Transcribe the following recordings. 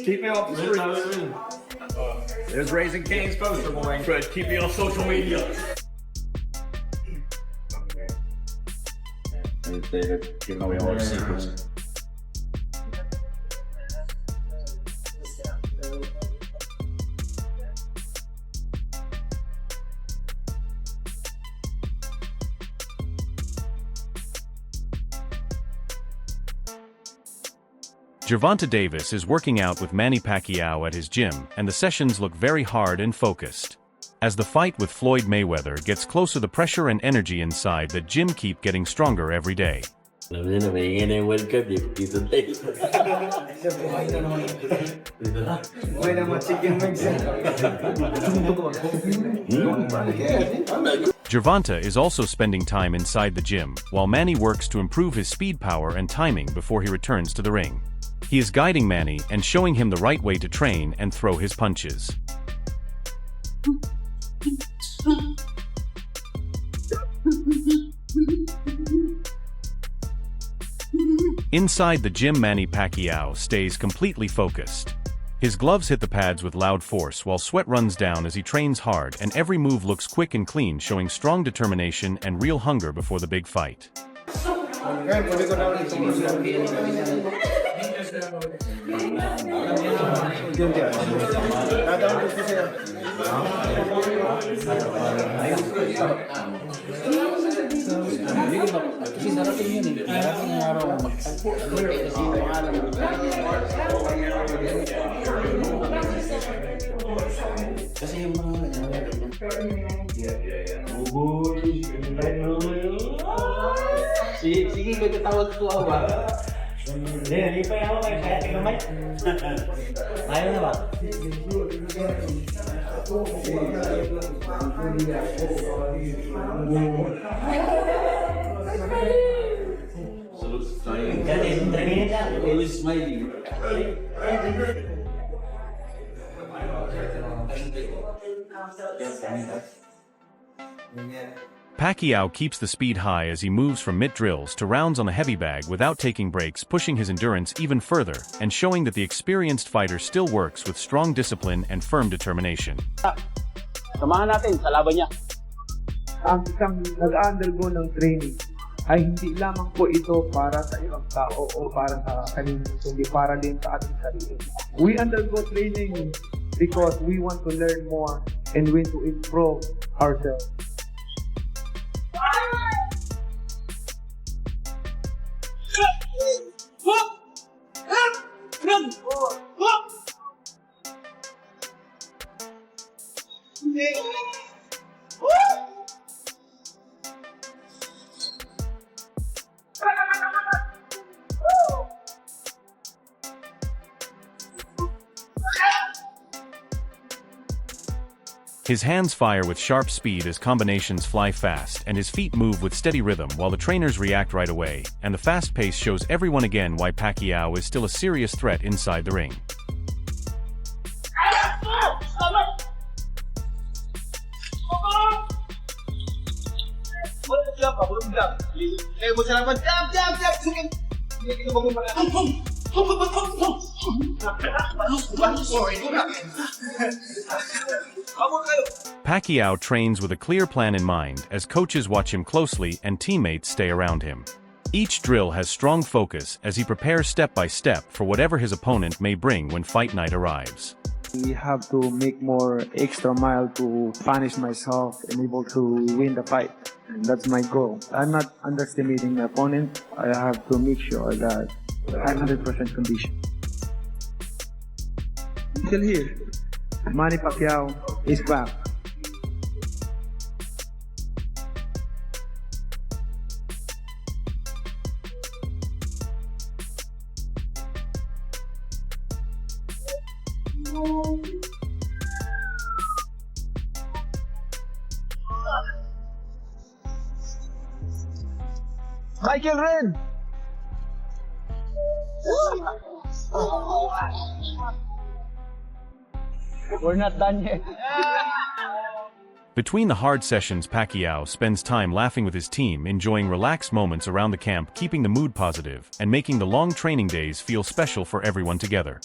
Keep me off the streets. There's Raising Cane's poster boy. Fred, keep me off social media. There's David giving away all our secrets. Gervonta Davis is working out with Manny Pacquiao at his gym, and the sessions look very hard and focused. As the fight with Floyd Mayweather gets closer, the pressure and energy inside the gym keep getting stronger every day. Gervonta is also spending time inside the gym, while Manny works to improve his speed, power, and timing before he returns to the ring. He is guiding Manny and showing him the right way to train and throw his punches. Inside the gym, Manny Pacquiao stays completely focused. His gloves hit the pads with loud force while sweat runs down as he trains hard, and every move looks quick and clean, showing strong determination and real hunger before the big fight. Sige, may katawag ko ba? Hindi pa ako may kaya tingnan. Ayaw na ba? Always smiling. Pacquiao keeps the speed high as he moves from mitt drills to rounds on the heavy bag without taking breaks, pushing his endurance even further and showing that the experienced fighter still works with strong discipline and firm determination. Samahan natin sa laban niya. Ang isang nag-undergo ng training ay hindi lamang po ito para sa ibang tao o para sa kanino, kundi para din sa ating sarili. We undergo training because we want to learn more and we to improve ourselves. His hands fire with sharp speed as combinations fly fast, and his feet move with steady rhythm while the trainers react right away, and the fast pace shows everyone again why Pacquiao is still a serious threat inside the ring. Pacquiao trains with a clear plan in mind as coaches watch him closely and teammates stay around him. Each drill has strong focus as he prepares step by step for whatever his opponent may bring when fight night arrives. We have to make more extra mile to punish myself and able to win the fight. And that's my goal. I'm not underestimating my opponent. I have to make sure that I'm 100% condition. Still here. Manny Pacquiao is back. Michael Ren! We're not done yet. Between the hard sessions, Pacquiao spends time laughing with his team, enjoying relaxed moments around the camp, keeping the mood positive, and making the long training days feel special for everyone together.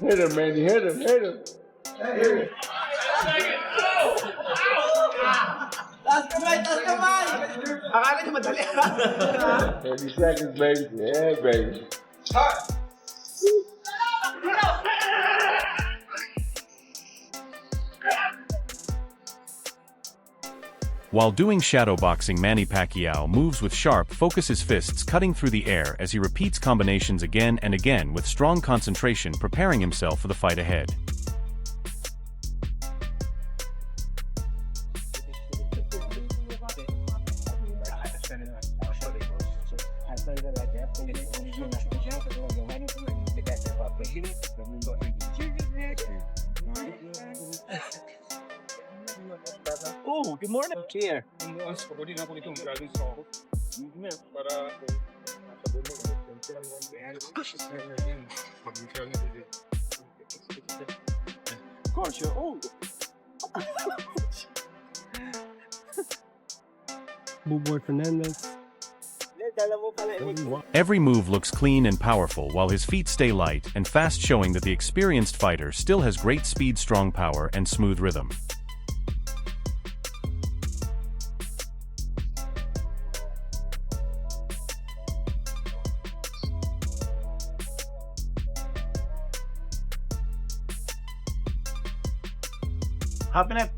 Hit him, Manny, hit him, hit him. Akala niyo madali. 30 seconds, baby. Yeah, baby. While doing shadow boxing, Manny Pacquiao moves with sharp focus, his fists cutting through the air as he repeats combinations again and again with strong concentration, preparing himself for the fight ahead. Oh, good morning. Here. Of course, you're old. Boy Fernandez. Every move looks clean and powerful while his feet stay light and fast, showing that the experienced fighter still has great speed, strong power, and smooth rhythm. Half minute.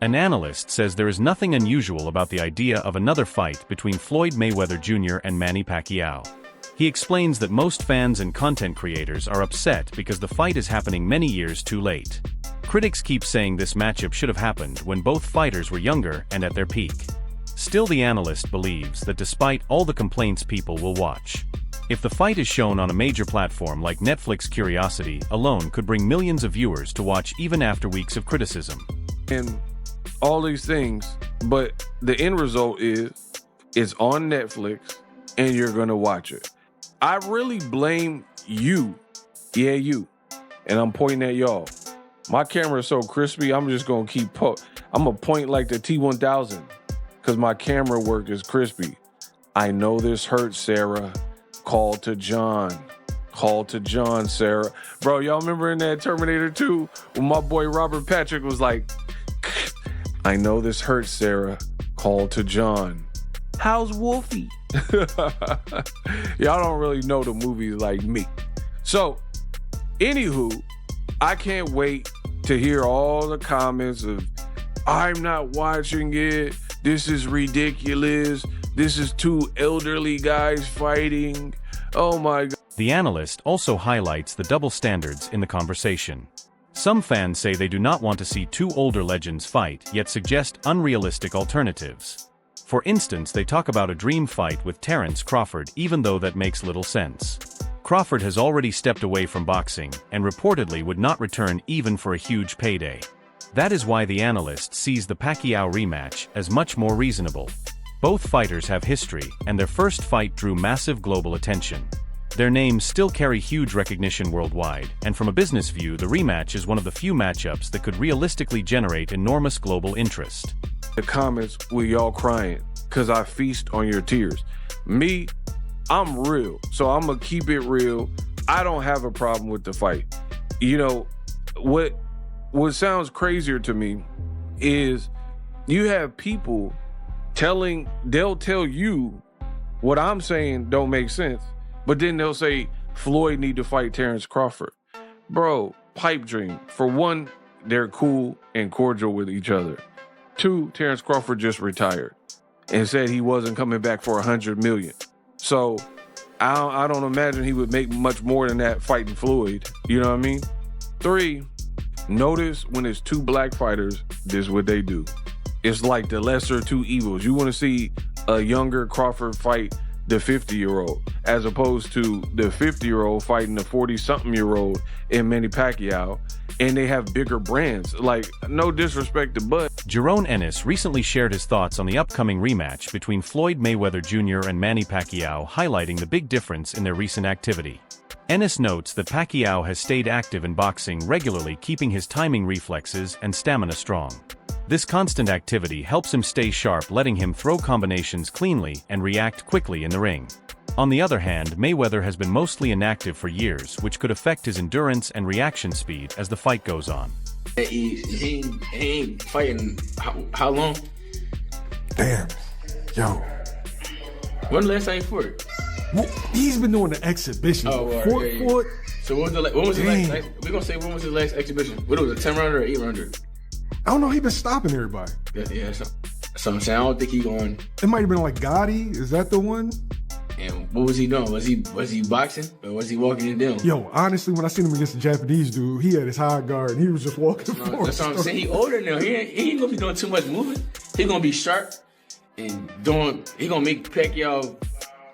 An analyst says there is nothing unusual about the idea of another fight between Floyd Mayweather Jr. and Manny Pacquiao. He explains that most fans and content creators are upset because the fight is happening many years too late. Critics keep saying this matchup should have happened when both fighters were younger and at their peak. Still, the analyst believes that despite all the complaints, people will watch. If the fight is shown on a major platform like Netflix, curiosity alone could bring millions of viewers to watch even after weeks of criticism. And all these things, but the end result is it's on Netflix and you're gonna watch it. I really blame you. Yeah, you. And I'm pointing at y'all. My camera is so crispy, I'm just gonna keep I'm gonna point like the T1000 because my camera work is crispy. I know this hurts, Sarah. Call to John. Call to John, Sarah. Bro, y'all remember in that Terminator 2 when my boy Robert Patrick was like, I know this hurts, Sarah. Call to John. How's Wolfie? Y'all don't really know the movies like me. So, anywho, I can't wait to hear all the comments of, I'm not watching it. This is ridiculous. This is two elderly guys fighting. Oh my God. The analyst also highlights the double standards in the conversation. Some fans say they do not want to see two older legends fight, yet suggest unrealistic alternatives. For instance, they talk about a dream fight with Terence Crawford, even though that makes little sense. Crawford has already stepped away from boxing, and reportedly would not return even for a huge payday. That is why the analyst sees the Pacquiao rematch as much more reasonable. Both fighters have history, and their first fight drew massive global attention. Their names still carry huge recognition worldwide, and from a business view, the rematch is one of the few matchups that could realistically generate enormous global interest. The comments with y'all crying because I feast on your tears. Me, I'm real, so I'm gonna keep it real. I don't have a problem with the fight. You know, what sounds crazier to me is you have people they'll tell you what I'm saying don't make sense, but then they'll say Floyd need to fight Terence Crawford. Bro, pipe dream. For one, they're cool and cordial with each other. Two, Terrence Crawford just retired and said he wasn't coming back for $100 million. So I don't imagine he would make much more than that fighting Floyd. You know what I mean? Three, notice when it's two black fighters, this is what they do. It's like the lesser two evils. You want to see a younger Crawford fight the 50-year-old, as opposed to the 50-year-old fighting the 40-something-year-old in Manny Pacquiao, and they have bigger brands. Like, no disrespect to Bud. Jeroen Ennis recently shared his thoughts on the upcoming rematch between Floyd Mayweather Jr. and Manny Pacquiao, highlighting the big difference in their recent activity. Ennis notes that Pacquiao has stayed active in boxing regularly, keeping his timing, reflexes, and stamina strong. This constant activity helps him stay sharp, letting him throw combinations cleanly and react quickly in the ring. On the other hand, Mayweather has been mostly inactive for years, which could affect his endurance and reaction speed as the fight goes on. He ain't fighting how long? Damn. Yo. When the last time he fought? Well, he's been doing the exhibition. Oh, well, Fought. So when was his last? We're gonna say when was his last exhibition? What was it, 10-rounder or 8-rounder? I don't know. He been stopping everybody. Yeah. So I'm saying I don't think he going. It might have been like Gotti. Is that the one? And what was he doing? Was he boxing or was he walking it down? Yo, honestly, when I seen him against the Japanese dude, he had his high guard and he was just walking forward. That's what I'm saying. He older now. He ain't gonna be doing too much moving. He gonna be sharp and he gonna make Pacquiao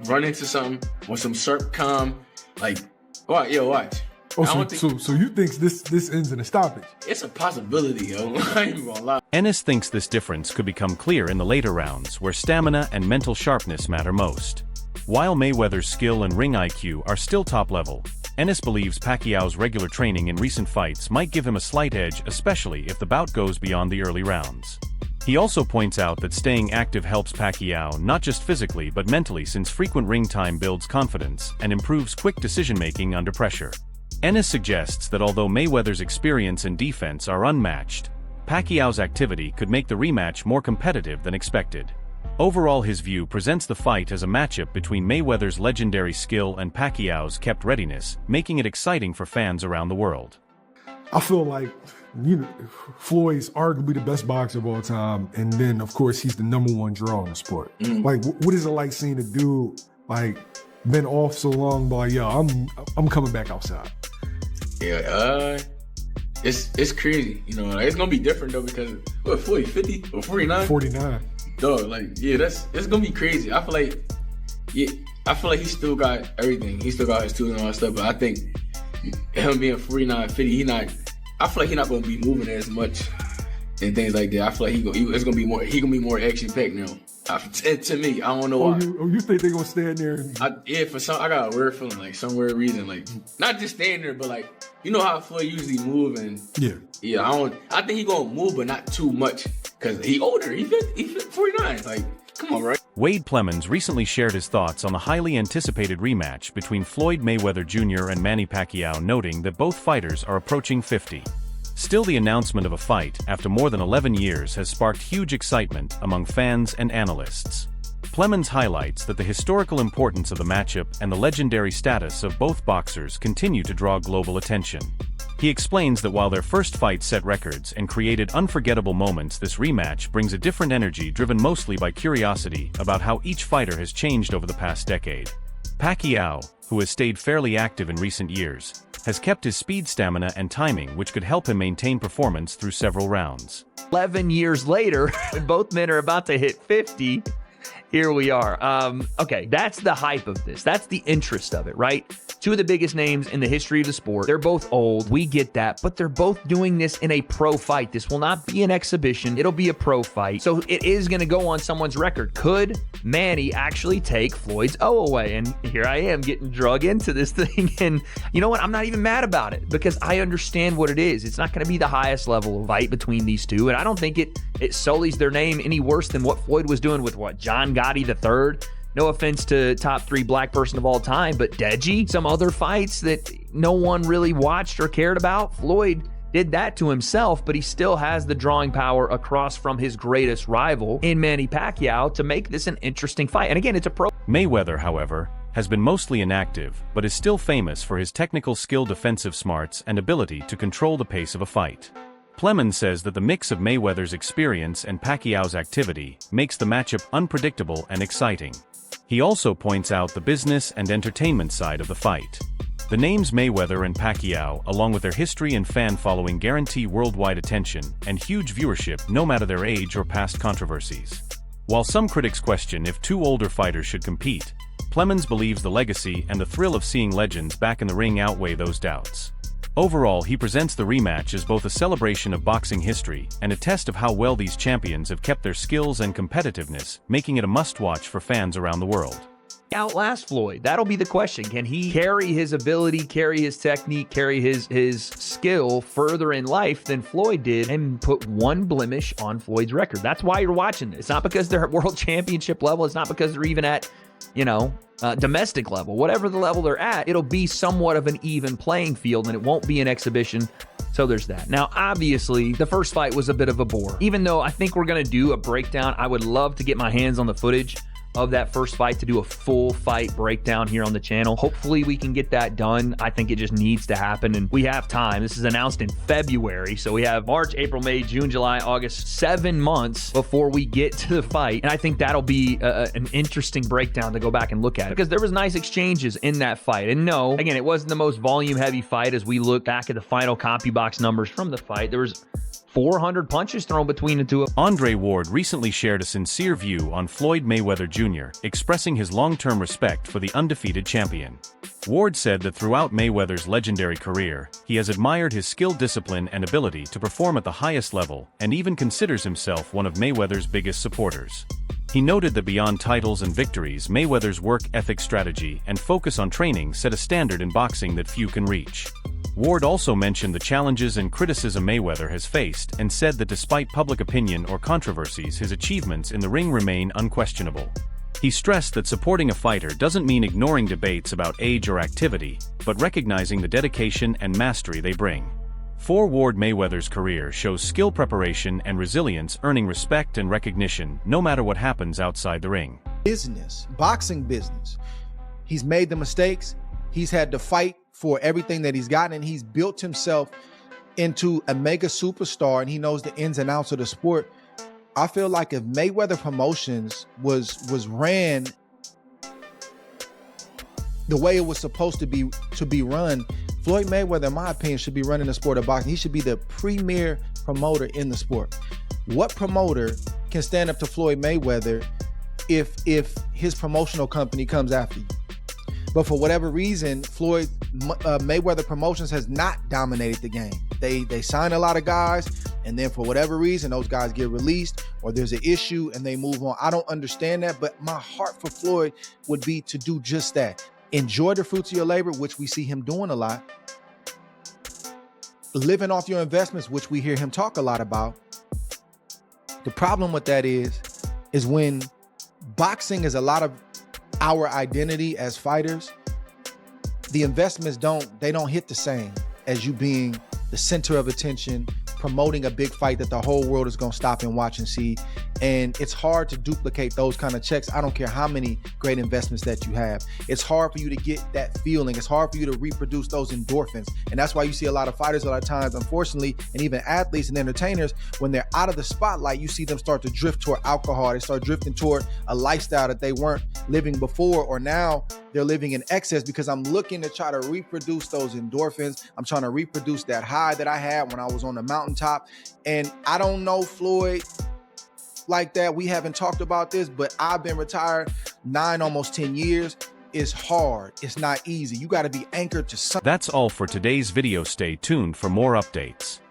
run into something with some sharp calm. Like, watch. Oh, so you think this ends in a stoppage? It's a possibility, yo. I ain't even gonna lie. Ennis thinks this difference could become clear in the later rounds, where stamina and mental sharpness matter most. While Mayweather's skill and ring IQ are still top level, Ennis believes Pacquiao's regular training in recent fights might give him a slight edge, especially if the bout goes beyond the early rounds. He also points out that staying active helps Pacquiao not just physically but mentally, since frequent ring time builds confidence and improves quick decision-making under pressure. Ennis suggests that although Mayweather's experience and defense are unmatched, Pacquiao's activity could make the rematch more competitive than expected. Overall, his view presents the fight as a matchup between Mayweather's legendary skill and Pacquiao's kept readiness, making it exciting for fans around the world. I feel like, Floyd's arguably the best boxer of all time, and then of course he's the #1 draw in the sport. Like, what is it like seeing a dude like been off so long, but like, yo, I'm coming back outside? Yeah, it's crazy. It's gonna be different though, because what, 40, 50 or 49? 49. Dog, it's gonna be crazy. I feel like he still got everything. He still got his tools and all that stuff, but I think him being 49, 50, I feel like he's not gonna be moving as much and things like that. I feel like he gonna be more action packed now. To me, I don't know why. You think they're gonna stand there? I got a weird feeling, like some weird reason, like not just standing there, but like how Floyd usually move, and I think he gonna move, but not too much, cause he older. He 49. Like, come on, right? Wade Plemons recently shared his thoughts on the highly anticipated rematch between Floyd Mayweather Jr. and Manny Pacquiao, noting that both fighters are approaching 50. Still, the announcement of a fight after more than 11 years has sparked huge excitement among fans and analysts. Plemons highlights that the historical importance of the matchup and the legendary status of both boxers continue to draw global attention. He explains that while their first fight set records and created unforgettable moments, this rematch brings a different energy, driven mostly by curiosity about how each fighter has changed over the past decade. Pacquiao, who has stayed fairly active in recent years, has kept his speed, stamina, and timing, which could help him maintain performance through several rounds. 11 years later, when both men are about to hit 50, here we are. Okay, that's the hype of this. That's the interest of it, right? Two of the biggest names in the history of the sport. They're both old. We get that. But they're both doing this in a pro fight. This will not be an exhibition. It'll be a pro fight. So it is going to go on someone's record. Could Manny actually take Floyd's O away? And here I am getting drug into this thing. And you know what? I'm not even mad about it, because I understand what it is. It's not going to be the highest level of fight between these two. And I don't think it sullies their name any worse than what Floyd was doing with John Gotti III. No offense to top 3 black person of all time, but Deji, some other fights that no one really watched or cared about. Floyd did that to himself, but he still has the drawing power across from his greatest rival in Manny Pacquiao to make this an interesting fight. And again, it's a pro. Mayweather, however, has been mostly inactive, but is still famous for his technical skill, defensive smarts, and ability to control the pace of a fight. Plemons says that the mix of Mayweather's experience and Pacquiao's activity makes the matchup unpredictable and exciting. He also points out the business and entertainment side of the fight. The names Mayweather and Pacquiao, along with their history and fan following, guarantee worldwide attention and huge viewership no matter their age or past controversies. While some critics question if two older fighters should compete, Plemons believes the legacy and the thrill of seeing legends back in the ring outweigh those doubts. Overall, he presents the rematch as both a celebration of boxing history and a test of how well these champions have kept their skills and competitiveness, making it a must-watch for fans around the world. Outlast Floyd? That'll be the question. Can he carry his ability, carry his technique, carry his skill further in life than Floyd did and put one blemish on Floyd's record? That's why you're watching this. It's not because they're at world championship level. It's not because they're even at, domestic level. Whatever the level they're at, it'll be somewhat of an even playing field and it won't be an exhibition. So there's that. Now, obviously, the first fight was a bit of a bore. Even though I think we're going to do a breakdown, I would love to get my hands on the footage of that first fight to do a full fight breakdown here on the channel. Hopefully we can get that done. I think it just needs to happen and we have time. This is announced in February, so we have March, April, May, June, July, August, 7 months before we get to the fight. And I think that'll be an interesting breakdown to go back and look at because there was nice exchanges in that fight. And no, again, it wasn't the most volume heavy fight as we look back at the final CompuBox numbers from the fight. There was 400 punches thrown between the two. Andre Ward recently shared a sincere view on Floyd Mayweather Jr., expressing his long-term respect for the undefeated champion. Ward said that throughout Mayweather's legendary career, he has admired his skill, discipline, and ability to perform at the highest level, and even considers himself one of Mayweather's biggest supporters. He noted that beyond titles and victories, Mayweather's work ethic, strategy, and focus on training set a standard in boxing that few can reach. Ward also mentioned the challenges and criticism Mayweather has faced and said that despite public opinion or controversies, his achievements in the ring remain unquestionable. He stressed that supporting a fighter doesn't mean ignoring debates about age or activity, but recognizing the dedication and mastery they bring. For Ward, Mayweather's career shows skill, preparation, and resilience, earning respect and recognition no matter what happens outside the ring. Business, boxing business. He's made the mistakes. He's had to fight for everything that he's gotten, and he's built himself into a mega superstar, and he knows the ins and outs of the sport. I feel like if Mayweather Promotions was ran the way it was supposed to be run, Floyd Mayweather, in my opinion, should be running the sport of boxing. He should be the premier promoter in the sport. What promoter can stand up to Floyd Mayweather if his promotional company comes after you? But for whatever reason, Floyd Mayweather Promotions has not dominated the game. They sign a lot of guys, and then for whatever reason, those guys get released or there's an issue and they move on. I don't understand that, but my heart for Floyd would be to do just that. Enjoy the fruits of your labor, which we see him doing a lot. Living off your investments, which we hear him talk a lot about. The problem with that is when boxing is a lot of our identity as fighters, the investments don't hit the same as you being the center of attention, promoting a big fight that the whole world is going to stop and watch and see. And it's hard to duplicate those kind of checks. I don't care how many great investments that you have. It's hard for you to get that feeling. It's hard for you to reproduce those endorphins. And that's why you see a lot of fighters a lot of times, unfortunately, and even athletes and entertainers, when they're out of the spotlight, you see them start to drift toward alcohol. They start drifting toward a lifestyle that they weren't living before, or now they're living in excess because I'm looking to try to reproduce those endorphins. I'm trying to reproduce that high that I had when I was on the mountaintop. And I don't know Floyd like that. We haven't talked about this, but I've been retired 9, almost 10 years. It's hard. It's not easy. You got to be anchored to something. That's all for today's video. Stay tuned for more updates.